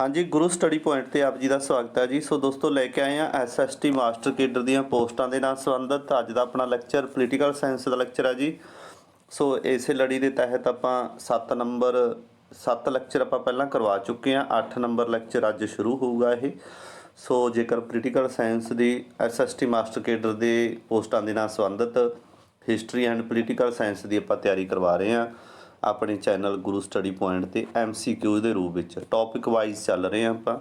हाँ जी, गुरु study point ਤੇ ਆਪ ਜੀ ਦਾ ਸਵਾਗਤ ਹੈ ਜੀ। ਸੋ ਦੋਸਤੋ ਲੈ ਕੇ ਆਏ ਹਾਂ ਐਸਐਸਟੀ ਮਾਸਟਰ ਕੇਡਰ ਦੀਆਂ ਪੋਸਟਾਂ ਦੇ ਨਾਲ ਸੰਬੰਧਿਤ ਅੱਜ ਦਾ ਆਪਣਾ ਲੈਕਚਰ ਪੋਲੀਟੀਕਲ ਸਾਇੰਸ ਦਾ ਲੈਕਚਰ ਹੈ ਜੀ। ਸੋ ਇਸੇ ਲੜੀ ਦੇ ਤਹਿਤ ਆਪਾਂ 7 ਲੈਕਚਰ ਆਪਾਂ ਪਹਿਲਾਂ ਕਰਵਾ ਚੁੱਕੇ ਹਾਂ। 8 ਨੰਬਰ ਲੈਕਚਰ ਅੱਜ ਸ਼ੁਰੂ ਹੋਊਗਾ ਇਹ। ਸੋ ਜੇਕਰ ਪੋਲੀਟੀਕਲ ਸਾਇੰਸ ਦੀ ਐਸਐਸਟੀ ਮਾਸਟਰ ਕੇਡਰ ਦੇ ਪੋਸਟਾਂ ਦੇ ਨਾਲ ਸੰਬੰਧਿਤ ਹਿਸਟਰੀ ਐਂਡ ਪੋਲੀਟੀਕਲ ਸਾਇੰਸ ਦੀ ਆਪਾਂ ਤਿਆਰੀ ਕਰਵਾ ਰਹੇ ਹਾਂ ਆਪਣੇ ਚੈਨਲ ਗੁਰੂ ਸਟੱਡੀ ਪੁਆਇੰਟ ਤੇ MCQ ਦੇ ਰੂਪ ਵਿੱਚ ਟੌਪਿਕ ਵਾਈਜ਼ ਚੱਲ ਰਹੇ ਹਾਂ ਆਪਾਂ।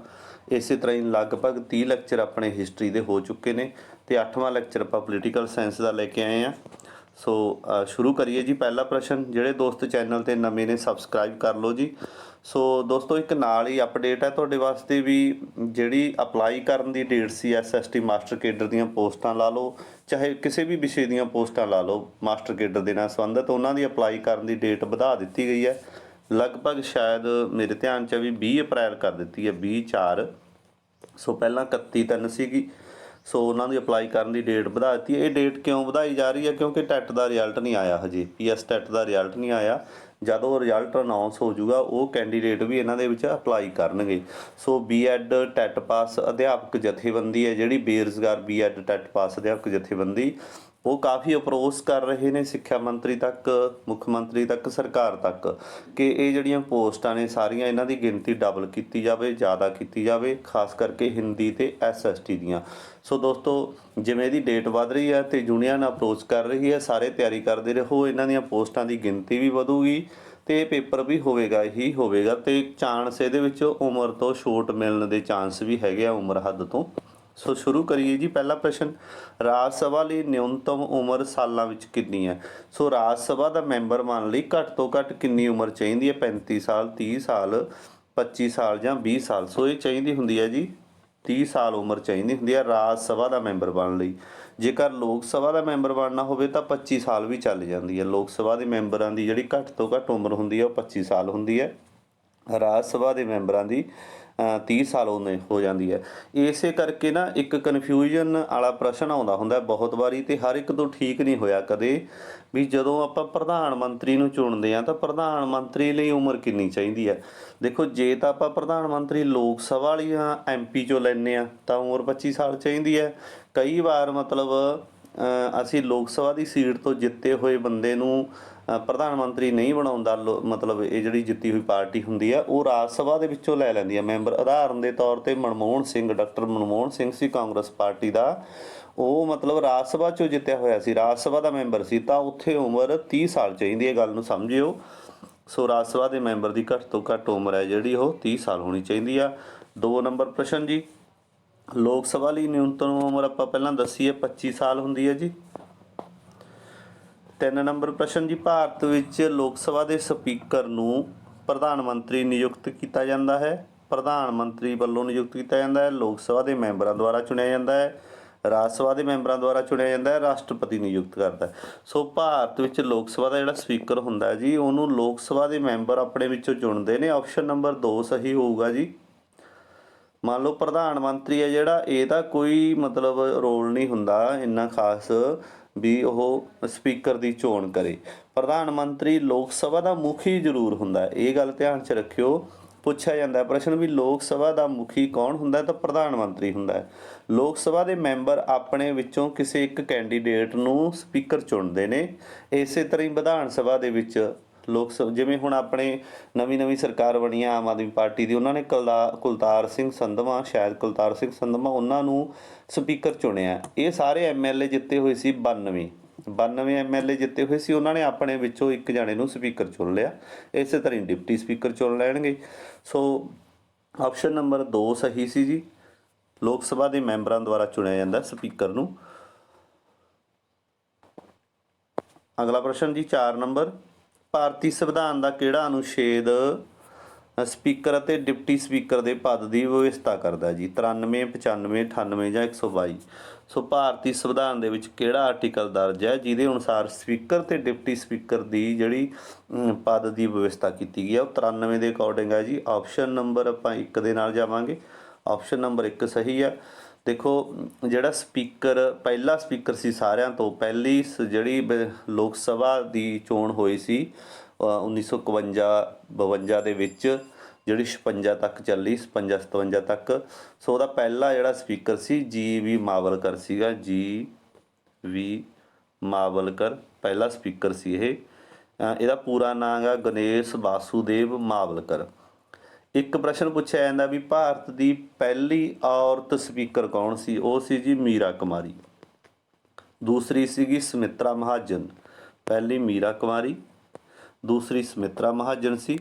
ਇਸੇ ਤਰ੍ਹਾਂ ਹੀ ਲਗਭਗ 30 ਲੈਕਚਰ ਆਪਣੇ ਹਿਸਟਰੀ ਦੇ ਹੋ ਚੁੱਕੇ ਨੇ ਤੇ 8ਵਾਂ ਲੈਕਚਰ ਆਪਾਂ ਪੋਲੀਟੀਕਲ ਸਾਇੰਸ ਦਾ ਲੈ ਕੇ ਆਏ ਹਾਂ। ਸੋ ਸ਼ੁਰੂ ਕਰੀਏ ਜੀ। ਪਹਿਲਾ ਪ੍ਰਸ਼ਨ, ਜਿਹੜੇ ਦੋਸਤ ਚੈਨਲ ਤੇ ਨਵੇਂ ਨੇ ਸਬਸਕ੍ਰਾਈਬ ਕਰ ਲਓ ਜੀ। ਸੋ ਦੋਸਤੋ ਇੱਕ ਨਾਲ ਹੀ ਅਪਡੇਟ ਹੈ ਤੁਹਾਡੇ ਵਾਸਤੇ ਵੀ, ਜਿਹੜੀ ਅਪਲਾਈ ਕਰਨ ਦੀ ਡੇਟ ਸੀ SST ਮਾਸਟਰ ਕੇਡਰ ਦੀਆਂ ਪੋਸਟਾਂ ਲਾ ਲਓ ਚਾਹੇ ਕਿਸੇ ਵੀ ਵਿਸ਼ੇ ਦੀਆਂ ਪੋਸਟਾਂ ਲਾ ਲਓ ਮਾਸਟਰ ਕੇਡਰ ਦੇ ਨਾਲ ਸੰਬੰਧਿਤ, ਉਹਨਾਂ ਦੀ ਅਪਲਾਈ ਕਰਨ ਦੀ ਡੇਟ ਵਧਾ ਦਿੱਤੀ ਗਈ ਹੈ। ਲਗਭਗ ਸ਼ਾਇਦ ਮੇਰੇ ਧਿਆਨ 'ਚ ਵੀ 20 ਅਪ੍ਰੈਲ ਕਰ ਦਿੱਤੀ ਹੈ, 20/4। ਸੋ ਪਹਿਲਾਂ 31/3 ਸੀਗੀ। ਸੋ ਉਹਨਾਂ ਦੀ ਅਪਲਾਈ ਕਰਨ ਦੀ ਡੇਟ ਵਧਾ ਦਿੱਤੀ ਹੈ। ਇਹ ਡੇਟ ਕਿਉਂ ਵਧਾਈ ਜਾ ਰਹੀ ਹੈ? ਕਿਉਂਕਿ ਟੈਟ ਦਾ ਰਿਜ਼ਲਟ ਨਹੀਂ ਆਇਆ ਹਜੇ, PS ਟੈਟ ਦਾ ਰਿਜ਼ਲਟ ਨਹੀਂ ਆਇਆ। ਜਦੋਂ ਰਿਜ਼ਲਟ ਅਨਾਉਂਸ ਹੋ ਜਾਊਗਾ ਉਹ ਕੈਂਡੀਡੇਟ ਵੀ ਇਹਨਾਂ ਦੇ ਵਿੱਚ ਅਪਲਾਈ ਕਰਨਗੇ। ਸੋ B.Ed ਟੈਟ ਪਾਸ ਅਧਿਆਪਕ ਜਥੇਬੰਦੀ ਹੈ ਜਿਹੜੀ, ਬੇਰੁਜ਼ਗਾਰ B.Ed ਟੈਟ ਪਾਸ ਅਧਿਆਪਕ ਜਥੇਬੰਦੀ, ਉਹ ਕਾਫੀ ਅਪਰੋਚ ਕਰ ਰਹੇ ਨੇ ਸਿੱਖਿਆ ਮੰਤਰੀ ਤੱਕ, ਮੁੱਖ ਮੰਤਰੀ ਤੱਕ, ਸਰਕਾਰ ਤੱਕ ਕਿ ਇਹ ਜਿਹੜੀਆਂ ਪੋਸਟਾਂ ਨੇ ਸਾਰੀਆਂ ਇਹਨਾਂ ਦੀ ਗਿਣਤੀ ਡਬਲ ਕੀਤੀ ਜਾਵੇ, ਜ਼ਿਆਦਾ ਕੀਤੀ ਜਾਵੇ, ਖਾਸ ਕਰਕੇ ਹਿੰਦੀ ਤੇ SST ਦੀਆਂ। ਸੋ ਦੋਸਤੋ ਜਿਵੇਂ ਇਹਦੀ ਡੇਟ ਵੱਧ ਰਹੀ ਹੈ ਤੇ ਯੂਨੀਅਨ ਅਪਰੋਚ ਕਰ ਰਹੀ ਹੈ, ਸਾਰੇ ਤਿਆਰੀ ਕਰਦੇ ਰਹੋ। ਇਹਨਾਂ ਦੀਆਂ ਪੋਸਟਾਂ ਦੀ ਗਿਣਤੀ ਵੀ ਵਧੂਗੀ ਤੇ ਪੇਪਰ ਵੀ ਹੋਵੇਗਾ ਹੀ ਹੋਵੇਗਾ ਤੇ ਚਾਂਸ ਇਹਦੇ ਵਿੱਚ ਉਮਰ ਤੋਂ ਛੋਟ ਮਿਲਣ ਦੇ ਚਾਂਸ ਵੀ ਹੈਗੇ ਆ, ਉਮਰ ਹੱਦ ਤੋਂ। ਸੋ ਸ਼ੁਰੂ ਕਰੀਏ ਜੀ। ਪਹਿਲਾ ਪ੍ਰਸ਼ਨ, ਰਾਜ ਸਭਾ ਲਈ ਨਿਊਨਤਮ ਉਮਰ ਸਾਲਾਂ ਵਿੱਚ ਕਿੰਨੀ ਹੈ? ਸੋ ਰਾਜ ਸਭਾ ਦਾ ਮੈਂਬਰ ਬਣਨ ਲਈ ਘੱਟ ਤੋਂ ਘੱਟ ਕਿੰਨੀ ਉਮਰ ਚਾਹੀਦੀ ਹੈ? 35 ਸਾਲ, 30 ਸਾਲ, 25 ਸਾਲ ਜਾਂ 20 ਸਾਲ? ਸੋ ਇਹ ਚਾਹੀਦੀ ਹੁੰਦੀ ਹੈ ਜੀ 30 ਸਾਲ ਉਮਰ ਚਾਹੀਦੀ ਹੁੰਦੀ ਹੈ ਰਾਜ ਸਭਾ ਦਾ ਮੈਂਬਰ ਬਣਨ ਲਈ। ਜੇਕਰ ਲੋਕ ਸਭਾ ਦਾ ਮੈਂਬਰ ਬਣਨਾ ਹੋਵੇ ਤਾਂ 25 ਸਾਲ ਵੀ ਚੱਲ ਜਾਂਦੀ ਹੈ। ਲੋਕ ਸਭਾ ਦੇ ਮੈਂਬਰਾਂ ਦੀ ਜਿਹੜੀ ਘੱਟ ਤੋਂ ਘੱਟ ਉਮਰ ਹੁੰਦੀ ਹੈ ਉਹ 25 ਸਾਲ ਹੁੰਦੀ ਹੈ। ਰਾਜ ਸਭਾ ਦੇ ਮੈਂਬਰਾਂ ਦੀ 30 ਸਾਲ ਹੋ ਜਾਂਦੀ ਹੈ। ਇਸੇ ਕਰਕੇ ਨਾ ਇੱਕ ਕਨਫਿਊਜ਼ਨ ਵਾਲਾ ਪ੍ਰਸ਼ਨ ਆਉਂਦਾ ਹੁੰਦਾ ਬਹੁਤ ਵਾਰੀ ਤੇ ਹਰ ਇੱਕ ਤੋਂ ਠੀਕ ਨਹੀਂ ਹੋਇਆ ਕਦੇ ਵੀ, ਜਦੋਂ ਆਪਾਂ ਪ੍ਰਧਾਨ ਮੰਤਰੀ ਨੂੰ ਚੁਣਦੇ ਹਾਂ ਤਾਂ ਪ੍ਰਧਾਨ ਮੰਤਰੀ ਲਈ ਉਮਰ ਕਿੰਨੀ ਚਾਹੀਦੀ ਹੈ? ਦੇਖੋ ਜੇ ਤਾਂ ਆਪਾਂ ਪ੍ਰਧਾਨ ਮੰਤਰੀ ਲੋਕ ਸਭਾ ਵਾਲੀਆਂ MP 'ਚੋਂ ਲੈਂਦੇ ਹਾਂ ਤਾਂ ਉਮਰ 25 ਸਾਲ ਚਾਹੀਦੀ ਹੈ। ਕਈ ਵਾਰ ਮਤਲਬ ਅਸੀਂ ਲੋਕ ਸਭਾ ਦੀ ਸੀਟ ਤੋਂ ਜਿੱਤੇ ਹੋਏ ਬੰਦੇ ਨੂੰ ਪ੍ਰਧਾਨ ਮੰਤਰੀ ਨਹੀਂ ਬਣਾਉਂਦਾ, ਮਤਲਬ ਇਹ ਜਿਹੜੀ ਜਿੱਤੀ ਹੋਈ ਪਾਰਟੀ ਹੁੰਦੀ ਆ ਉਹ ਰਾਜ ਸਭਾ ਦੇ ਵਿੱਚੋਂ ਲੈ ਲੈਂਦੀ ਆ ਮੈਂਬਰ। ਉਦਾਹਰਨ ਦੇ ਤੌਰ ਤੇ ਮਨਮੋਹਨ ਸਿੰਘ, ਡਾਕਟਰ ਮਨਮੋਹਨ ਸਿੰਘ ਸੀ ਕਾਂਗਰਸ ਪਾਰਟੀ ਦਾ, ਉਹ ਮਤਲਬ ਰਾਜ ਸਭਾ 'ਚੋਂ ਜਿੱਤਿਆ ਹੋਇਆ ਸੀ, ਰਾਜ ਸਭਾ ਦਾ ਮੈਂਬਰ ਸੀ, ਤਾਂ ਉੱਥੇ ਉਮਰ 30 ਸਾਲ ਚਾਹੀਦੀ ਹੈ। ਗੱਲ ਨੂੰ ਸਮਝਿਓ। ਸੋ ਰਾਜ ਸਭਾ ਦੇ ਮੈਂਬਰ ਦੀ ਘੱਟ ਤੋਂ ਘੱਟ ਉਮਰ ਹੈ ਜਿਹੜੀ ਉਹ 30 ਸਾਲ ਹੋਣੀ ਚਾਹੀਦੀ ਆ। 2 ਨੰਬਰ ਪ੍ਰਸ਼ਨ ਜੀ, ਲੋਕ ਸਭਾ ਲਈ ਨਿਊਨਤਮ ਉਮਰ ਆਪਾਂ ਪਹਿਲਾਂ ਦੱਸੀ ਹੈ 25 ਸਾਲ ਹੁੰਦੀ ਹੈ ਜੀ। 3 ਨੰਬਰ ਪ੍ਰਸ਼ਨ ਜੀ, ਭਾਰਤ ਵਿੱਚ ਲੋਕ ਸਭਾ ਦੇ ਸਪੀਕਰ ਨੂੰ ਪ੍ਰਧਾਨ ਮੰਤਰੀ ਨਿਯੁਕਤ ਕੀਤਾ ਜਾਂਦਾ ਹੈ। ਪ੍ਰਧਾਨ ਮੰਤਰੀ ਵੱਲੋਂ ਨਿਯੁਕਤ ਕੀਤਾ ਜਾਂਦਾ ਹੈ, ਲੋਕ ਸਭਾ ਦੇ ਮੈਂਬਰਾਂ ਦੁਆਰਾ ਚੁਣਿਆ ਜਾਂਦਾ ਹੈ, ਰਾਜ ਸਭਾ ਦੇ ਮੈਂਬਰਾਂ ਦੁਆਰਾ ਚੁਣਿਆ ਜਾਂਦਾ ਹੈ, ਰਾਸ਼ਟਰਪਤੀ ਨਿਯੁਕਤ ਕਰਦਾ ਹੈ। ਸੋ ਭਾਰਤ ਵਿੱਚ ਲੋਕ ਸਭਾ ਦਾ ਜਿਹੜਾ ਸਪੀਕਰ ਹੁੰਦਾ ਜੀ ਉਹਨੂੰ ਲੋਕ ਸਭਾ ਦੇ ਮੈਂਬਰ ਆਪਣੇ ਵਿੱਚੋਂ ਚੁਣਦੇ ਨੇ। ਆਪਸ਼ਨ ਨੰਬਰ 2 ਸਹੀ ਹੋਊਗਾ ਜੀ। ਮੰਨ ਲਓ ਪ੍ਰਧਾਨ ਮੰਤਰੀ ਹੈ ਜਿਹੜਾ, ਇਹਦਾ ਕੋਈ ਮਤਲਬ ਰੋਲ ਨਹੀਂ ਹੁੰਦਾ ਇੰਨਾ ਖਾਸ ਵੀ ਉਹ ਸਪੀਕਰ ਦੀ ਚੋਣ ਕਰੇ। ਪ੍ਰਧਾਨ ਮੰਤਰੀ ਲੋਕ ਸਭਾ ਦਾ ਮੁਖੀ ਜ਼ਰੂਰ ਹੁੰਦਾ, ਇਹ ਗੱਲ ਧਿਆਨ 'ਚ ਰੱਖਿਓ। ਪੁੱਛਿਆ ਜਾਂਦਾ ਪ੍ਰਸ਼ਨ ਵੀ ਲੋਕ ਸਭਾ ਦਾ ਮੁਖੀ ਕੌਣ ਹੁੰਦਾ? ਤਾਂ ਪ੍ਰਧਾਨ ਮੰਤਰੀ ਹੁੰਦਾ ਹੈ। ਲੋਕ ਸਭਾ ਦੇ ਮੈਂਬਰ ਆਪਣੇ ਵਿੱਚੋਂ ਕਿਸੇ ਇੱਕ ਕੈਂਡੀਡੇਟ ਨੂੰ ਸਪੀਕਰ ਚੁਣਦੇ ਨੇ। ਇਸੇ ਤਰ੍ਹਾਂ ਹੀ ਵਿਧਾਨ ਸਭਾ ਦੇ ਵਿੱਚ ਲੋਕ ਸਭਾ, ਜਿਵੇਂ ਹੁਣ ਆਪਣੇ ਨਵੀਂ ਸਰਕਾਰ ਬਣੀ ਆ ਆਮ ਆਦਮੀ ਪਾਰਟੀ ਦੀ, ਉਹਨਾਂ ਨੇ ਕੁਲਤਾਰ ਸਿੰਘ ਸੰਧਵਾਂ, ਸ਼ਾਇਦ ਕੁਲਤਾਰ ਸਿੰਘ ਸੰਧਵਾਂ, ਉਹਨਾਂ ਨੂੰ ਸਪੀਕਰ ਚੁਣਿਆ। ਇਹ ਸਾਰੇ MLA ਜਿੱਤੇ ਹੋਏ ਸੀ 92 MLA ਜਿੱਤੇ ਹੋਏ ਸੀ, ਉਹਨਾਂ ਨੇ ਆਪਣੇ ਵਿੱਚੋਂ ਇੱਕ ਜਾਣੇ ਨੂੰ ਸਪੀਕਰ ਚੁਣ ਲਿਆ। ਇਸੇ ਤਰ੍ਹਾਂ ਡਿਪਟੀ ਸਪੀਕਰ ਚੁਣ ਲੈਣਗੇ। ਸੋ ਆਪਸ਼ਨ ਨੰਬਰ 2 ਸਹੀ ਸੀ ਜੀ। ਲੋਕ ਸਭਾ ਦੇ ਮੈਂਬਰਾਂ ਦੁਆਰਾ ਚੁਣਿਆ ਜਾਂਦਾ ਸਪੀਕਰ ਨੂੰ। ਅਗਲਾ ਪ੍ਰਸ਼ਨ ਜੀ 4 ਨੰਬਰ, ਭਾਰਤੀ ਸੰਵਿਧਾਨ ਦਾ ਕਿਹੜਾ ਅਨੁਛੇਦ ਸਪੀਕਰ ਅਤੇ ਡਿਪਟੀ ਸਪੀਕਰ ਦੇ ਪਦ ਦੀ ਵਿਵਸਥਾ ਕਰਦਾ ਜੀ? 93, 95, 98 ਜਾਂ 122? ਸੋ ਭਾਰਤੀ ਸੰਵਿਧਾਨ ਦੇ ਵਿੱਚ ਕਿਹੜਾ ਆਰਟੀਕਲ ਦਰਜ ਹੈ ਜਿਹਦੇ ਅਨੁਸਾਰ ਸਪੀਕਰ ਤੇ ਡਿਪਟੀ ਸਪੀਕਰ ਦੀ ਜਿਹੜੀ ਪਦ ਦੀ ਵਿਵਸਥਾ ਕੀਤੀ ਗਈ ਹੈ? ਉਹ 93 ਦੇ ਅਕੋਰਡਿੰਗ ਹੈ ਜੀ। ਆਪਸ਼ਨ ਨੰਬਰ ਆਪਾਂ 1 ਦੇ ਨਾਲ ਜਾਵਾਂਗੇ। ਆਪਸ਼ਨ ਨੰਬਰ 1 ਸਹੀ ਹੈ। ਦੇਖੋ ਜਿਹੜਾ ਸਪੀਕਰ, ਪਹਿਲਾ ਸਪੀਕਰ ਸੀ ਸਾਰਿਆਂ ਤੋਂ ਪਹਿਲੀ ਜਿਹੜੀ ਲੋਕ ਸਭਾ ਦੀ ਚੋਣ ਹੋਈ ਸੀ 1951-52 ਦੇ ਵਿੱਚ, ਜਿਹੜੀ 56 ਤੱਕ ਚੱਲੀ, 56 57 ਤੱਕ। ਸੋ ਉਹਦਾ ਪਹਿਲਾ ਜਿਹੜਾ ਸਪੀਕਰ ਸੀ ਜੀ.ਵੀ. ਮਾਵਲਕਰ ਸੀਗਾ, ਜੀ.ਵੀ. ਮਾਵਲਕਰ ਪਹਿਲਾ ਸਪੀਕਰ ਸੀ ਇਹ। ਇਹਦਾ ਪੂਰਾ ਨਾਮ ਹੈ ਗਣੇਸ਼ ਵਾਸੂਦੇਵ ਮਾਵਲਕਰ। ਇੱਕ ਪ੍ਰਸ਼ਨ ਪੁੱਛਿਆ ਜਾਂਦਾ ਵੀ ਭਾਰਤ ਦੀ ਪਹਿਲੀ ਔਰਤ ਸਪੀਕਰ ਕੌਣ ਸੀ? ਉਹ ਸੀ ਜੀ ਮੀਰਾ ਕੁਮਾਰੀ। ਦੂਸਰੀ ਸੀਗੀ ਸੁਮਿਤਰਾ ਮਹਾਜਨ। ਪਹਿਲੀ ਮੀਰਾ ਕੁਮਾਰੀ, ਦੂਸਰੀ ਸੁਮਿਤਰਾ ਮਹਾਜਨ ਸੀ।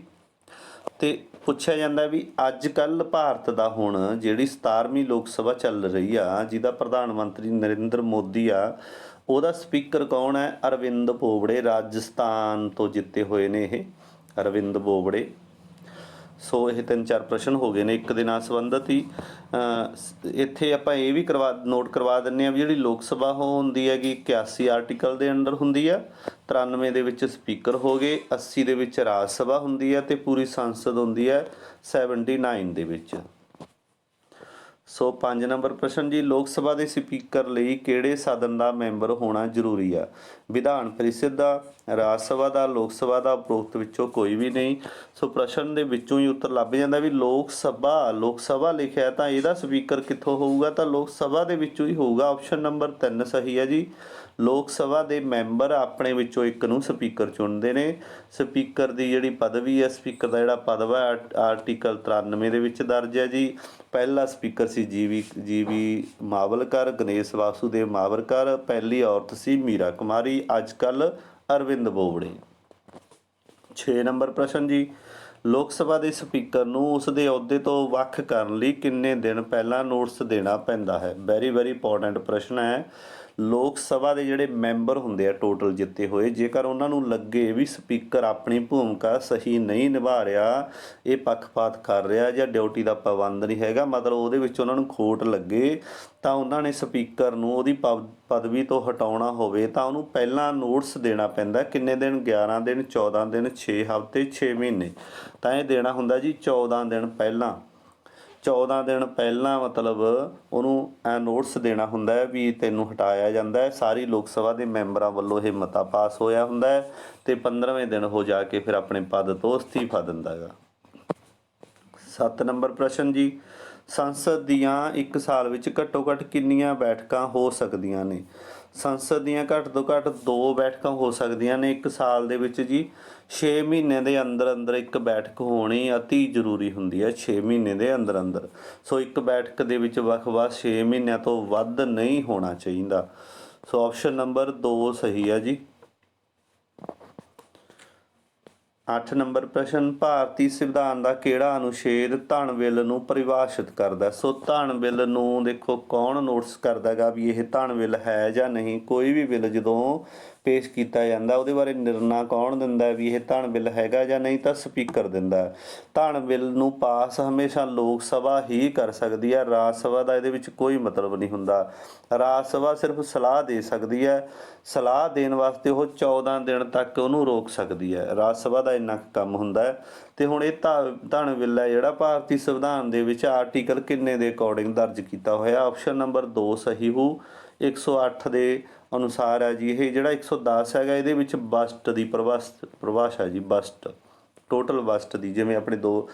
ਤੇ ਪੁੱਛਿਆ ਜਾਂਦਾ ਵੀ ਅੱਜ ਕੱਲ੍ਹ ਭਾਰਤ ਦਾ ਹੁਣ ਜਿਹੜੀ 17ਵੀਂ ਲੋਕ ਸਭਾ ਚੱਲ ਰਹੀ ਆ, ਜਿਹਦਾ ਪ੍ਰਧਾਨ ਮੰਤਰੀ ਨਰਿੰਦਰ ਮੋਦੀ ਆ, ਉਹਦਾ ਸਪੀਕਰ ਕੌਣ ਹੈ? ਅਰਵਿੰਦ ਬੋਬੜੇ, ਰਾਜਸਥਾਨ ਤੋਂ ਜਿੱਤੇ ਹੋਏ ਨੇ ਇਹ, ਅਰਵਿੰਦ ਬੋਬੜੇ। ਸੋ ਇਹ 3-4 ਪ੍ਰਸ਼ਨ ਹੋ ਗਏ ਨੇ ਇੱਕ ਦੇ ਨਾਲ ਸੰਬੰਧਿਤ ਹੀ। ਇੱਥੇ ਆਪਾਂ ਇਹ ਵੀ ਨੋਟ ਕਰਵਾ ਦਿੰਦੇ ਹਾਂ ਵੀ ਜਿਹੜੀ ਲੋਕ ਸਭਾ ਉਹ ਹੁੰਦੀ ਹੈਗੀ 81 ਆਰਟੀਕਲ ਦੇ ਅੰਡਰ ਹੁੰਦੀ ਆ। 93 ਦੇ ਵਿੱਚ ਸਪੀਕਰ ਹੋ ਗਏ, 80 ਦੇ ਵਿੱਚ ਰਾਜ ਸਭਾ ਹੁੰਦੀ ਹੈ, ਅਤੇ ਪੂਰੀ ਸੰਸਦ ਹੁੰਦੀ ਹੈ 79 ਦੇ ਵਿੱਚ। ਸੋ 5 ਨੰਬਰ ਪ੍ਰਸ਼ਨ ਜੀ, ਲੋਕ ਸਭਾ ਦੇ ਸਪੀਕਰ ਲਈ ਕਿਹੜੇ ਸਦਨ ਦਾ ਮੈਂਬਰ ਹੋਣਾ ਜ਼ਰੂਰੀ ਆ? ਵਿਧਾਨ ਪਰਿਸ਼ਦ ਦਾ, ਰਾਜ ਸਭਾ ਦਾ, ਲੋਕ ਸਭਾ ਦਾ, ਉਪਰੋਕਤ ਵਿੱਚੋਂ ਕੋਈ ਵੀ ਨਹੀਂ। ਸੋ ਪ੍ਰਸ਼ਨ ਦੇ ਵਿੱਚੋਂ ਹੀ ਉੱਤਰ ਲੱਭ ਜਾਂਦਾ ਵੀ ਲੋਕ ਸਭਾ ਲਿਖਿਆ ਤਾਂ ਇਹਦਾ ਸਪੀਕਰ ਕਿੱਥੋਂ ਹੋਊਗਾ? ਤਾਂ ਲੋਕ ਸਭਾ ਦੇ ਵਿੱਚੋਂ ਹੀ ਹੋਊਗਾ। ਆਪਸ਼ਨ ਨੰਬਰ 3 ਸਹੀ ਹੈ ਜੀ। ਲੋਕ ਸਭਾ ਦੇ ਮੈਂਬਰ ਆਪਣੇ ਵਿੱਚੋਂ ਇੱਕ ਨੂੰ ਸਪੀਕਰ ਚੁਣਦੇ ਨੇ। ਸਪੀਕਰ ਦੀ ਜਿਹੜੀ ਪਦਵੀ ਹੈ, ਸਪੀਕਰ ਦਾ ਜਿਹੜਾ ਪਦਵ ਹੈ, ਆਰਟੀਕਲ 93 ਦੇ ਵਿੱਚ ਦਰਜ ਹੈ ਜੀ। ਪਹਿਲਾ ਸਪੀਕਰ ਸੀ ਜੀ.ਵੀ. ਮਾਵਲਕਰ, ਗਣੇਸ਼ ਵਾਸੂਦੇਵ ਮਾਵਲਕਰ। ਪਹਿਲੀ ਔਰਤ ਸੀ ਮੀਰਾ ਕੁਮਾਰੀ, ਅੱਜ ਕੱਲ੍ਹ ਅਰਵਿੰਦ ਬੋਬੜੇ। 6 ਨੰਬਰ ਪ੍ਰਸ਼ਨ ਜੀ, ਲੋਕ ਸਭਾ ਦੇ ਸਪੀਕਰ ਨੂੰ ਉਸ ਦੇ ਅਹੁਦੇ ਤੋਂ ਵੱਖ ਕਰਨ ਲਈ ਕਿੰਨੇ ਦਿਨ ਪਹਿਲਾਂ ਨੋਟਿਸ ਦੇਣਾ ਪੈਂਦਾ ਹੈ? ਵੈਰੀ ਇੰਪੋਰਟੈਂਟ ਪ੍ਰਸ਼ਨ ਹੈ। ਲੋਕ ਸਭਾ ਦੇ ਜਿਹੜੇ ਮੈਂਬਰ ਹੁੰਦੇ ਆ ਟੋਟਲ ਜਿੱਤੇ ਹੋਏ, ਜੇਕਰ ਉਹਨਾਂ ਨੂੰ ਲੱਗੇ ਵੀ ਸਪੀਕਰ ਆਪਣੀ ਭੂਮਿਕਾ ਸਹੀ ਨਹੀਂ ਨਿਭਾ ਰਿਹਾ, ਇਹ ਪੱਖਪਾਤ ਕਰ ਰਿਹਾ ਜਾਂ ਡਿਊਟੀ ਦਾ ਪਾਬੰਦ ਨਹੀਂ ਹੈਗਾ, ਮਤਲਬ ਉਹਦੇ ਵਿੱਚ ਉਹਨਾਂ ਨੂੰ ਖੋਟ ਲੱਗੇ, ਤਾਂ ਉਹਨਾਂ ਨੇ ਸਪੀਕਰ ਨੂੰ ਉਹਦੀ ਪਦਵੀ ਤੋਂ ਹਟਾਉਣਾ ਹੋਵੇ ਤਾਂ ਉਹਨੂੰ ਪਹਿਲਾਂ ਨੋਟਿਸ ਦੇਣਾ ਪੈਂਦਾ। ਕਿੰਨੇ ਦਿਨ? 11 ਦਿਨ, 14 ਦਿਨ, 6 ਹਫ਼ਤੇ, 6 ਮਹੀਨੇ। ਤਾਂ ਇਹ ਦੇਣਾ ਹੁੰਦਾ ਜੀ 14 ਦਿਨ ਪਹਿਲਾਂ। 14 ਦਿਨ ਪਹਿਲਾਂ ਮਤਲਬ ਉਹਨੂੰ ਨੋਟਿਸ ਦੇਣਾ ਹੁੰਦਾ ਹੈ ਵੀ ਤੈਨੂੰ ਹਟਾਇਆ ਜਾਂਦਾ ਹੈ। ਸਾਰੀ ਲੋਕ ਸਭਾ ਦੇ ਮੈਂਬਰਾਂ ਵੱਲੋਂ ਇਹ ਮਤਾ ਪਾਸ ਹੋਇਆ ਹੁੰਦਾ ਹੈ, ਅਤੇ 15ਵੇਂ ਦਿਨ ਹੋ ਜਾ ਕੇ ਫਿਰ ਆਪਣੇ ਪਦ ਤੋਂ ਅਸਤੀਫਾ ਦਿੰਦਾ ਹੈਗਾ। 7 ਨੰਬਰ ਪ੍ਰਸ਼ਨ ਜੀ, ਸੰਸਦ ਦੀਆਂ ਇੱਕ ਸਾਲ ਵਿੱਚ ਘੱਟੋ ਘੱਟ ਕਿੰਨੀਆਂ ਬੈਠਕਾਂ ਹੋ ਸਕਦੀਆਂ ਨੇ? ਸੰਸਦ ਦੀਆਂ ਘੱਟ ਤੋਂ ਘੱਟ 2 ਬੈਠਕਾਂ ਹੋ ਸਕਦੀਆਂ ਨੇ ਇੱਕ ਸਾਲ ਦੇ ਵਿੱਚ ਜੀ। 6 ਮਹੀਨੇ ਦੇ ਅੰਦਰ ਇੱਕ ਬੈਠਕ ਹੋਣੀ ਅਤੀ ਜ਼ਰੂਰੀ ਹੁੰਦੀ ਹੈ, 6 ਮਹੀਨੇ ਦੇ ਅੰਦਰ। ਸੋ ਇੱਕ ਬੈਠਕ ਦੇ ਵਿੱਚ ਵੱਖ-ਵੱਖ 6 ਮਹੀਨਿਆਂ ਤੋਂ ਵੱਧ ਨਹੀਂ ਹੋਣਾ ਚਾਹੀਦਾ। ਸੋ ਆਪਸ਼ਨ ਨੰਬਰ 2 ਸਹੀ ਹੈ ਜੀ। 8 ਨੰਬਰ ਪ੍ਰਸ਼ਨ, ਭਾਰਤੀ ਸੰਵਿਧਾਨ ਦਾ ਕਿਹੜਾ ਅਨੁਛੇਦ ਧਨ ਬਿੱਲ ਨੂੰ ਪਰਿਭਾਸ਼ਿਤ ਕਰਦਾ? ਸੋ ਧਨ ਬਿੱਲ ਨੂੰ ਦੇਖੋ ਕੌਣ ਨੋਟਿਸ ਕਰਦਾ ਗਾ ਵੀ ਇਹ ਧਨ ਬਿੱਲ ਹੈ ਜਾਂ ਨਹੀਂ। ਕੋਈ ਵੀ ਬਿੱਲ ਜਦੋਂ ਪੇਸ਼ ਕੀਤਾ ਜਾਂਦਾ ਉਹਦੇ ਬਾਰੇ ਨਿਰਣਾ ਕੌਣ ਦਿੰਦਾ ਵੀ ਇਹ ਧਨ ਬਿੱਲ ਹੈਗਾ ਜਾਂ ਨਹੀਂ? ਤਾਂ ਸਪੀਕਰ ਦਿੰਦਾ। ਧਨ ਬਿੱਲ ਨੂੰ ਪਾਸ ਹਮੇਸ਼ਾ ਲੋਕ ਸਭਾ ਹੀ ਕਰ ਸਕਦੀ ਹੈ, ਰਾਜ ਸਭਾ ਦਾ ਇਹਦੇ ਵਿੱਚ ਕੋਈ ਮਤਲਬ ਨਹੀਂ ਹੁੰਦਾ। ਰਾਜ ਸਭਾ ਸਿਰਫ ਸਲਾਹ ਦੇ ਸਕਦੀ ਹੈ, ਸਲਾਹ ਦੇਣ ਵਾਸਤੇ ਉਹ 14 ਦਿਨ ਤੱਕ ਉਹਨੂੰ ਰੋਕ ਸਕਦੀ ਹੈ। ਰਾਜ ਸਭਾ ਦਾ ਇੰਨਾ ਕੁ ਕੰਮ ਹੁੰਦਾ ਹੈ। ਤੇ ਹੁਣ ਇਹ ਧਨ ਬਿੱਲ ਹੈ ਜਿਹੜਾ ਭਾਰਤੀ ਸੰਵਿਧਾਨ ਦੇ ਵਿੱਚ ਆਰਟੀਕਲ ਕਿੰਨੇ ਦੇ ਅਕੋਰਡਿੰਗ ਦਰਜ ਕੀਤਾ ਹੋਇਆ? ਆਪਸ਼ਨ ਨੰਬਰ 2 ਸਹੀ ਹੋ। 108 ਦੇ ਅਨੁਸਾਰ ਹੈ ਜੀ ਇਹ। ਜਿਹੜਾ 110 ਹੈਗਾ ਇਹਦੇ ਵਿੱਚ ਬਸਟ ਦੀ ਪਰਿਭਾਸ਼ਾ ਜੀ, ਬਸਟ, ਟੋਟਲ ਬਸਟ ਦੀ, ਜਿਵੇਂ ਆਪਣੇ 2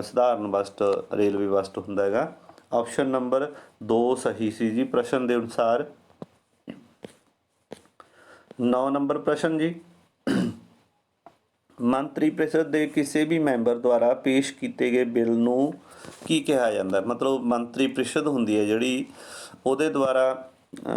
ਸਧਾਰਨ ਬਸਟ, ਰੇਲਵੇ ਬਸਟ ਹੁੰਦਾ ਹੈਗਾ। ਆਪਸ਼ਨ ਨੰਬਰ 2 ਸਹੀ ਸੀ ਜੀ ਪ੍ਰਸ਼ਨ ਦੇ ਅਨੁਸਾਰ। 9 ਨੰਬਰ ਪ੍ਰਸ਼ਨ ਜੀ, ਮੰਤਰੀ ਪਰਿਸ਼ਦ ਦੇ ਕਿਸੇ ਵੀ ਮੈਂਬਰ ਦੁਆਰਾ ਪੇਸ਼ ਕੀਤੇ ਗਏ ਬਿੱਲ ਨੂੰ ਕੀ ਕਿਹਾ ਜਾਂਦਾ? ਮਤਲਬ ਮੰਤਰੀ ਪਰਿਸ਼ਦ ਹੁੰਦੀ ਹੈ ਜਿਹੜੀ, ਉਹਦੇ ਦੁਆਰਾ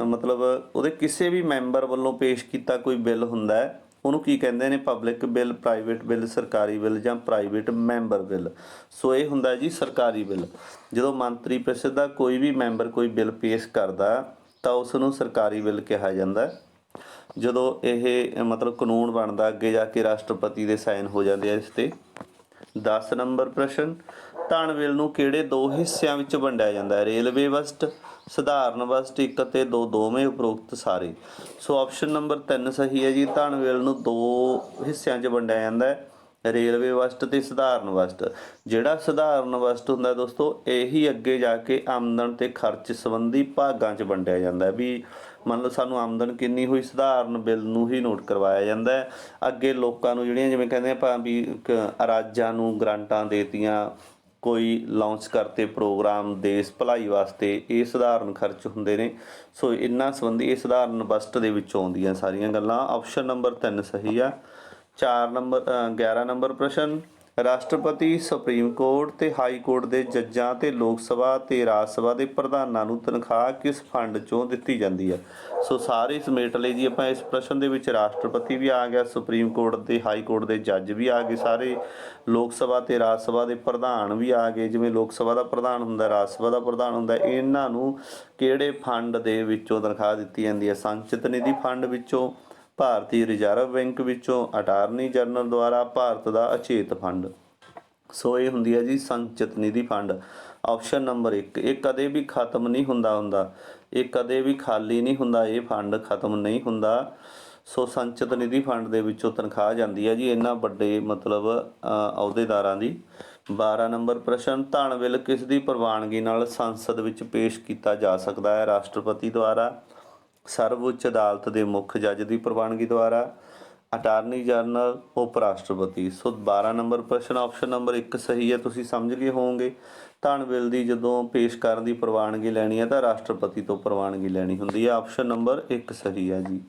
ਮਤਲਬ ਉਹਦੇ ਕਿਸੇ ਵੀ ਮੈਂਬਰ ਵੱਲੋਂ ਪੇਸ਼ ਕੀਤਾ ਕੋਈ ਬਿੱਲ ਹੁੰਦਾ ਹੈ, ਉਹਨੂੰ ਕੀ ਕਹਿੰਦੇ ਨੇ? ਪਬਲਿਕ ਬਿੱਲ, ਪ੍ਰਾਈਵੇਟ ਬਿੱਲ, ਸਰਕਾਰੀ ਬਿੱਲ ਜਾਂ ਪ੍ਰਾਈਵੇਟ ਮੈਂਬਰ ਬਿੱਲ। ਸੋ ਇਹ ਹੁੰਦਾ ਜੀ ਸਰਕਾਰੀ ਬਿੱਲ। ਜਦੋਂ ਮੰਤਰੀ ਪਰਿਸ਼ਦ ਦਾ ਕੋਈ ਵੀ ਮੈਂਬਰ ਕੋਈ ਬਿੱਲ ਪੇਸ਼ ਕਰਦਾ ਤਾਂ ਉਸ ਨੂੰ ਸਰਕਾਰੀ ਬਿੱਲ ਕਿਹਾ ਜਾਂਦਾ। ਜਦੋਂ ਇਹ ਮਤਲਬ ਕਾਨੂੰਨ ਬਣਦਾ, ਅੱਗੇ ਜਾ ਕੇ ਰਾਸ਼ਟਰਪਤੀ ਦੇ ਸਾਈਨ ਹੋ ਜਾਂਦੇ ਆ ਇਸ 'ਤੇ। 10 ਨੰਬਰ ਪ੍ਰਸ਼ਨ, ਧਨ ਬਿੱਲ ਨੂੰ ਕਿਹੜੇ 2 ਹਿੱਸਿਆਂ ਵਿੱਚ ਵੰਡਿਆ ਜਾਂਦਾ ਹੈ? ਰੇਲਵੇ ਬਜਟ, ਸਧਾਰਨ ਬਜਟ 1 ਅਤੇ 2 ਦੋਵੇਂ, ਉਪਰੋਕਤ ਸਾਰੇ। ਸੋ ਆਪਸ਼ਨ ਨੰਬਰ 3 ਸਹੀ ਹੈ ਜੀ। ਧਨ ਬਿੱਲ ਨੂੰ 2 ਹਿੱਸਿਆਂ 'ਚ ਵੰਡਿਆ ਜਾਂਦਾ ਹੈ। ਰੇਲਵੇ ਵਸਤ ਤੇ ਸਧਾਰਨ ਵਸਤ। ਜਿਹੜਾ ਸਧਾਰਨ ਵਸਤ ਹੁੰਦਾ ਦੋਸਤੋ, ਇਹੀ ਅੱਗੇ ਜਾ ਕੇ ਆਮਦਨ ਤੇ ਖਰਚ ਸੰਬੰਧੀ ਭਾਗਾਂ 'ਚ ਵੰਡਿਆ ਜਾਂਦਾ ਵੀ ਮੰਨ ਲਓ ਸਾਨੂੰ ਆਮਦਨ ਕਿੰਨੀ ਹੋਈ, ਸਧਾਰਨ ਬਿੱਲ ਨੂੰ ਹੀ ਨੋਟ ਕਰਵਾਇਆ ਜਾਂਦਾ ਹੈ। ਅੱਗੇ ਲੋਕਾਂ ਨੂੰ ਜਿਹੜੀਆਂ ਜਿਵੇਂ ਕਹਿੰਦੇ ਆਪਾਂ ਵੀ ਰਾਜਾਂ ਨੂੰ ਗ੍ਰਾਂਟਾਂ ਦੇਤੀਆਂ, ਕੋਈ ਲਾਂਚ ਕਰਤੇ ਪ੍ਰੋਗਰਾਮ ਦੇਸ਼ ਭਲਾਈ ਵਾਸਤੇ, ਇਹ ਸਧਾਰਨ ਖਰਚ ਹੁੰਦੇ ਨੇ। ਸੋ ਇਹਨਾਂ ਸੰਬੰਧੀ ਇਹ ਸਧਾਰਨ ਬਜਟ ਦੇ ਵਿੱਚੋਂ ਆਉਂਦੀਆਂ ਸਾਰੀਆਂ ਗੱਲਾਂ। ਆਪਸ਼ਨ ਨੰਬਰ 3 ਸਹੀ ਆ। 11 ਨੰਬਰ ਪ੍ਰਸ਼ਨ, ਰਾਸ਼ਟਰਪਤੀ, ਸੁਪਰੀਮ ਕੋਰਟ ਤੇ ਹਾਈ ਕੋਰਟ ਦੇ ਜੱਜਾਂ ਤੇ ਲੋਕ ਸਭਾ ਤੇ ਰਾਜ ਸਭਾ ਦੇ ਪ੍ਰਧਾਨਾਂ ਨੂੰ ਤਨਖਾਹ ਕਿਸ ਫੰਡ ਚੋਂ ਦਿੱਤੀ ਜਾਂਦੀ ਹੈ? ਸੋ ਸਾਰੇ ਸਮੇਟ ਲਈ ਜੀ ਆਪਾਂ ਇਸ ਪ੍ਰਸ਼ਨ ਦੇ ਵਿੱਚ। ਰਾਸ਼ਟਰਪਤੀ ਵੀ ਆ ਗਿਆ, ਸੁਪਰੀਮ ਕੋਰਟ ਦੇ ਹਾਈ ਕੋਰਟ ਦੇ ਜੱਜ ਵੀ ਆ ਗਏ ਸਾਰੇ, ਲੋਕ ਸਭਾ ਤੇ ਰਾਜ ਸਭਾ ਦੇ ਪ੍ਰਧਾਨ ਵੀ ਆ ਗਏ। ਜਿਵੇਂ ਲੋਕ ਸਭਾ ਦਾ ਪ੍ਰਧਾਨ ਹੁੰਦਾ, ਰਾਜ ਸਭਾ ਦਾ ਪ੍ਰਧਾਨ ਹੁੰਦਾ, ਇਹਨਾਂ ਨੂੰ ਕਿਹੜੇ ਫੰਡ ਦੇ ਵਿੱਚੋਂ ਤਨਖਾਹ ਦਿੱਤੀ ਜਾਂਦੀ ਹੈ? ਸੰਚਿਤ ਨਿਧੀ ਫੰਡ ਵਿੱਚੋਂ, ਭਾਰਤੀ ਰਿਜ਼ਰਵ ਬੈਂਕ ਵਿੱਚੋਂ, ਅਟਾਰਨੀ ਜਨਰਲ ਦੁਆਰਾ, ਭਾਰਤ ਦਾ ਅਚੇਤ ਫੰਡ। ਸੋ ਇਹ ਹੁੰਦੀ ਹੈ ਜੀ ਸੰਚਿਤ ਨਿਧੀ ਫੰਡ। ਆਪਸ਼ਨ ਨੰਬਰ 1, ਇਹ ਕਦੇ ਵੀ ਖਤਮ ਨਹੀਂ ਹੁੰਦਾ, ਇਹ ਕਦੇ ਵੀ ਖਾਲੀ ਨਹੀਂ ਹੁੰਦਾ, ਇਹ ਫੰਡ ਖਤਮ ਨਹੀਂ ਹੁੰਦਾ। ਸੋ ਸੰਚਿਤ ਨਿਧੀ ਫੰਡ ਦੇ ਵਿੱਚੋਂ ਤਨਖਾਹ ਜਾਂਦੀ ਹੈ ਜੀ ਇਹਨਾਂ ਵੱਡੇ ਮਤਲਬ ਅਹੁਦੇਦਾਰਾਂ ਦੀ। 12 ਨੰਬਰ ਪ੍ਰਸ਼ਨ, ਧਨ ਬਿੱਲ ਕਿਸ ਦੀ ਪ੍ਰਵਾਨਗੀ ਨਾਲ ਸੰਸਦ ਵਿੱਚ ਪੇਸ਼ ਕੀਤਾ ਜਾ ਸਕਦਾ ਹੈ? ਰਾਸ਼ਟਰਪਤੀ ਦੁਆਰਾ, ਸਰਵਉੱਚ ਅਦਾਲਤ ਦੇ ਮੁੱਖ ਜੱਜ ਦੀ ਪ੍ਰਵਾਨਗੀ ਦੁਆਰਾ, ਅਟਾਰਨੀ ਜਨਰਲ, ਉਪ ਰਾਸ਼ਟਰਪਤੀ। ਸੋ 12 ਨੰਬਰ ਪ੍ਰਸ਼ਨ ਆਪਸ਼ਨ ਨੰਬਰ 1 ਸਹੀ ਹੈ। ਤੁਸੀਂ ਸਮਝ ਗਏ ਹੋਵੋਗੇ, ਧਨ ਬਿੱਲ ਦੀ ਜਦੋਂ ਪੇਸ਼ ਕਰਨ ਦੀ ਪ੍ਰਵਾਨਗੀ ਲੈਣੀ ਹੈ ਤਾਂ ਰਾਸ਼ਟਰਪਤੀ ਤੋਂ ਪ੍ਰਵਾਨਗੀ ਲੈਣੀ ਹੁੰਦੀ ਹੈ। ਆਪਸ਼ਨ ਨੰਬਰ 1 ਸਹੀ ਹੈ ਜੀ।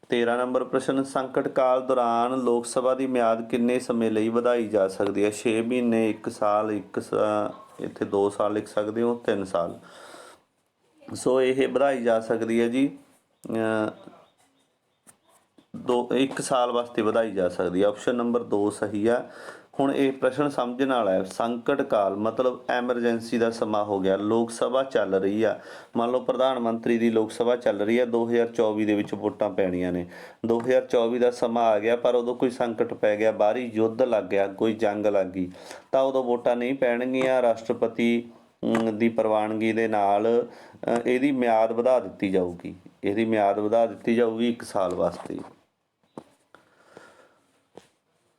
13 ਨੰਬਰ ਪ੍ਰਸ਼ਨ, ਸੰਕਟ ਕਾਲ ਦੌਰਾਨ ਲੋਕ ਸਭਾ ਦੀ ਮਿਆਦ ਕਿੰਨੇ ਸਮੇਂ ਲਈ ਵਧਾਈ ਜਾ ਸਕਦੀ ਹੈ? 6 ਮਹੀਨੇ, 1 ਸਾਲ, ਇੱਥੇ 2 ਸਾਲ ਲਿਖ ਸਕਦੇ ਹੋ, 3 ਸਾਲ। ਸੋ ਇਹ ਵਧਾਈ ਜਾ ਸਕਦੀ ਹੈ ਜੀ 1 ਸਾਲ ਵਾਸਤੇ ਵਧਾਈ ਜਾ ਸਕਦੀ ਹੈ। ਆਪਸ਼ਨ ਨੰਬਰ 2 ਸਹੀ ਆ। ਹੁਣ ਇਹ ਪ੍ਰਸ਼ਨ ਸਮਝਣ ਵਾਲਾ ਹੈ। ਸੰਕਟ ਕਾਲ ਮਤਲਬ ਐਮਰਜੈਂਸੀ ਦਾ ਸਮਾਂ ਹੋ ਗਿਆ, ਲੋਕ ਸਭਾ ਚੱਲ ਰਹੀ ਆ, ਮੰਨ ਲਓ ਪ੍ਰਧਾਨ ਮੰਤਰੀ ਦੀ ਲੋਕ ਸਭਾ ਚੱਲ ਰਹੀ ਆ, 2024 ਦੇ ਵਿੱਚ ਵੋਟਾਂ ਪੈਣੀਆਂ ਨੇ, 2024 ਦਾ ਸਮਾਂ ਆ ਗਿਆ ਪਰ ਉਦੋਂ ਕੋਈ ਸੰਕਟ ਪੈ ਗਿਆ, ਬਾਹਰੀ ਯੁੱਧ ਲੱਗ ਗਿਆ, ਕੋਈ ਜੰਗ ਲੱਗ ਗਈ, ਤਾਂ ਉਦੋਂ ਵੋਟਾਂ ਨਹੀਂ ਪੈਣਗੀਆਂ। ਰਾਸ਼ਟਰਪਤੀ ਦੀ ਪ੍ਰਵਾਨਗੀ ਦੇ ਨਾਲ ਇਹਦੀ ਮਿਆਦ ਵਧਾ ਦਿੱਤੀ ਜਾਊਗੀ, 1 ਸਾਲ ਵਾਸਤੇ।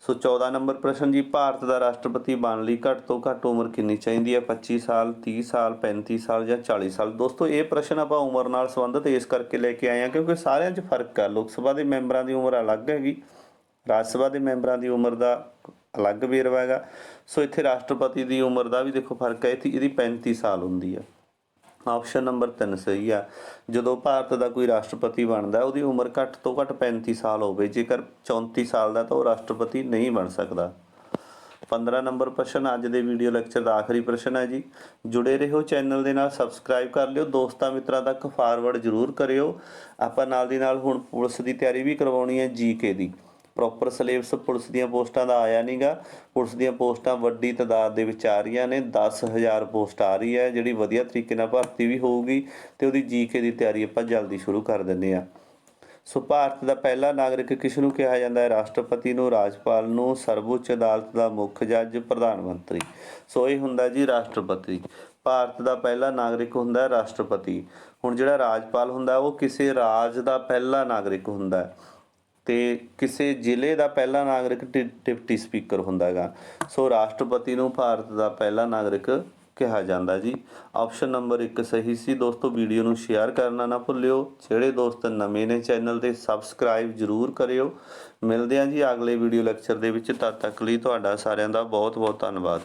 ਸੋ 14 ਨੰਬਰ ਪ੍ਰਸ਼ਨ ਜੀ, ਭਾਰਤ ਦਾ ਰਾਸ਼ਟਰਪਤੀ ਬਣਨ ਲਈ ਘੱਟ ਤੋਂ ਘੱਟ ਉਮਰ ਕਿੰਨੀ ਚਾਹੀਦੀ ਹੈ? 25 ਸਾਲ, 30 ਸਾਲ, 35 ਸਾਲ ਜਾਂ 40 ਸਾਲ। ਦੋਸਤੋ ਇਹ ਪ੍ਰਸ਼ਨ ਆਪਾਂ ਉਮਰ ਨਾਲ ਸੰਬੰਧਿਤ ਇਸ ਕਰਕੇ ਲੈ ਕੇ ਆਏ ਹਾਂ ਕਿਉਂਕਿ ਸਾਰਿਆਂ 'ਚ ਫਰਕ ਆ। ਲੋਕ ਸਭਾ ਦੇ ਮੈਂਬਰਾਂ ਦੀ ਉਮਰ ਅਲੱਗ ਹੈਗੀ, ਰਾਜ ਸਭਾ ਦੇ ਮੈਂਬਰਾਂ ਦੀ ਉਮਰ ਦਾ ਅਲੱਗ ਵੇਰਵਾ ਹੈਗਾ। ਸੋ ਇੱਥੇ ਰਾਸ਼ਟਰਪਤੀ ਦੀ ਉਮਰ ਦਾ ਵੀ ਦੇਖੋ ਫਰਕ ਹੈ, ਇਹਦੀ 35 ਸਾਲ ਹੁੰਦੀ ਹੈ। ਆਪਸ਼ਨ ਨੰਬਰ 3 ਸਹੀ ਆ। ਜਦੋਂ ਭਾਰਤ ਦਾ ਕੋਈ ਰਾਸ਼ਟਰਪਤੀ ਬਣਦਾ ਉਹਦੀ ਉਮਰ ਘੱਟ ਤੋਂ ਘੱਟ 35 ਸਾਲ ਹੋਵੇ, ਜੇਕਰ 34 ਸਾਲ ਦਾ ਤਾਂ ਉਹ ਰਾਸ਼ਟਰਪਤੀ ਨਹੀਂ ਬਣ ਸਕਦਾ। 15 ਨੰਬਰ ਪ੍ਰਸ਼ਨ ਅੱਜ ਦੇ ਵੀਡੀਓ ਲੈਕਚਰ ਦਾ ਆਖਰੀ ਪ੍ਰਸ਼ਨ ਹੈ ਜੀ। ਜੁੜੇ ਰਹੋ ਚੈਨਲ ਦੇ ਨਾਲ, ਸਬਸਕ੍ਰਾਈਬ ਕਰ ਲਿਓ, ਦੋਸਤਾਂ ਮਿੱਤਰਾਂ ਤੱਕ ਫਾਰਵਰਡ ਜ਼ਰੂਰ ਕਰਿਓ। ਆਪਾਂ ਨਾਲ ਦੀ ਨਾਲ ਹੁਣ ਪੁਲਿਸ ਦੀ ਤਿਆਰੀ ਵੀ ਕਰਵਾਉਣੀ ਹੈ, GK ਦੀ ਪ੍ਰੋਪਰ ਸਿਲੇਬਸ ਪੁਲਿਸ ਦੀਆਂ ਪੋਸਟਾਂ ਦਾ ਆਇਆ ਨਹੀਂਗਾ। ਪੁਲਿਸ ਦੀਆਂ ਪੋਸਟਾਂ ਵੱਡੀ ਤਾਦਾਦ ਦੇ ਵਿੱਚ ਆ ਰਹੀਆਂ ਨੇ, 10,000 ਪੋਸਟ ਆ ਰਹੀ ਹੈ ਜਿਹੜੀ ਵਧੀਆ ਤਰੀਕੇ ਨਾਲ ਭਰਤੀ ਵੀ ਹੋਊਗੀ ਅਤੇ ਉਹਦੀ GK ਦੀ ਤਿਆਰੀ ਆਪਾਂ ਜਲਦੀ ਸ਼ੁਰੂ ਕਰ ਦਿੰਦੇ ਹਾਂ। ਸੋ ਭਾਰਤ ਦਾ ਪਹਿਲਾ ਨਾਗਰਿਕ ਕਿਸ ਨੂੰ ਕਿਹਾ ਜਾਂਦਾ ਹੈ? ਰਾਸ਼ਟਰਪਤੀ ਨੂੰ, ਰਾਜਪਾਲ ਨੂੰ, ਸਰਵਉੱਚ ਅਦਾਲਤ ਦਾ ਮੁੱਖ ਜੱਜ, ਪ੍ਰਧਾਨ ਮੰਤਰੀ। ਸੋ ਇਹ ਹੁੰਦਾ ਜੀ ਰਾਸ਼ਟਰਪਤੀ। ਭਾਰਤ ਦਾ ਪਹਿਲਾ ਨਾਗਰਿਕ ਹੁੰਦਾ ਹੈ ਰਾਸ਼ਟਰਪਤੀ। ਹੁਣ ਜਿਹੜਾ ਰਾਜਪਾਲ ਹੁੰਦਾ ਉਹ ਕਿਸੇ ਰਾਜ ਦਾ ਪਹਿਲਾ ਨਾਗਰਿਕ ਹੁੰਦਾ ਹੈ ਤੇ ਕਿਸੇ ਜ਼ਿਲ੍ਹੇ ਦਾ ਪਹਿਲਾ ਨਾਗਰਿਕ ਡਿਪਟੀ ਸਪੀਕਰ ਹੁੰਦਾ ਹੈਗਾ। ਸੋ ਰਾਸ਼ਟਰਪਤੀ ਨੂੰ ਭਾਰਤ ਦਾ ਪਹਿਲਾ ਨਾਗਰਿਕ ਕਿਹਾ ਜਾਂਦਾ ਜੀ। ਆਪਸ਼ਨ ਨੰਬਰ 1 ਸਹੀ ਸੀ। ਦੋਸਤੋ ਵੀਡੀਓ ਨੂੰ ਸ਼ੇਅਰ ਕਰਨਾ ਨਾ ਭੁੱਲਿਓ। ਜਿਹੜੇ ਦੋਸਤ ਨਵੇਂ ਨੇ ਚੈਨਲ 'ਤੇ ਸਬਸਕ੍ਰਾਈਬ ਜ਼ਰੂਰ ਕਰਿਓ। ਮਿਲਦੇ ਹਾਂ ਜੀ ਅਗਲੇ ਵੀਡੀਓ ਲੈਕਚਰ ਦੇ ਵਿੱਚ। ਤਦ ਤੱਕ ਲਈ ਤੁਹਾਡਾ ਸਾਰਿਆਂ ਦਾ ਬਹੁਤ ਬਹੁਤ ਧੰਨਵਾਦ।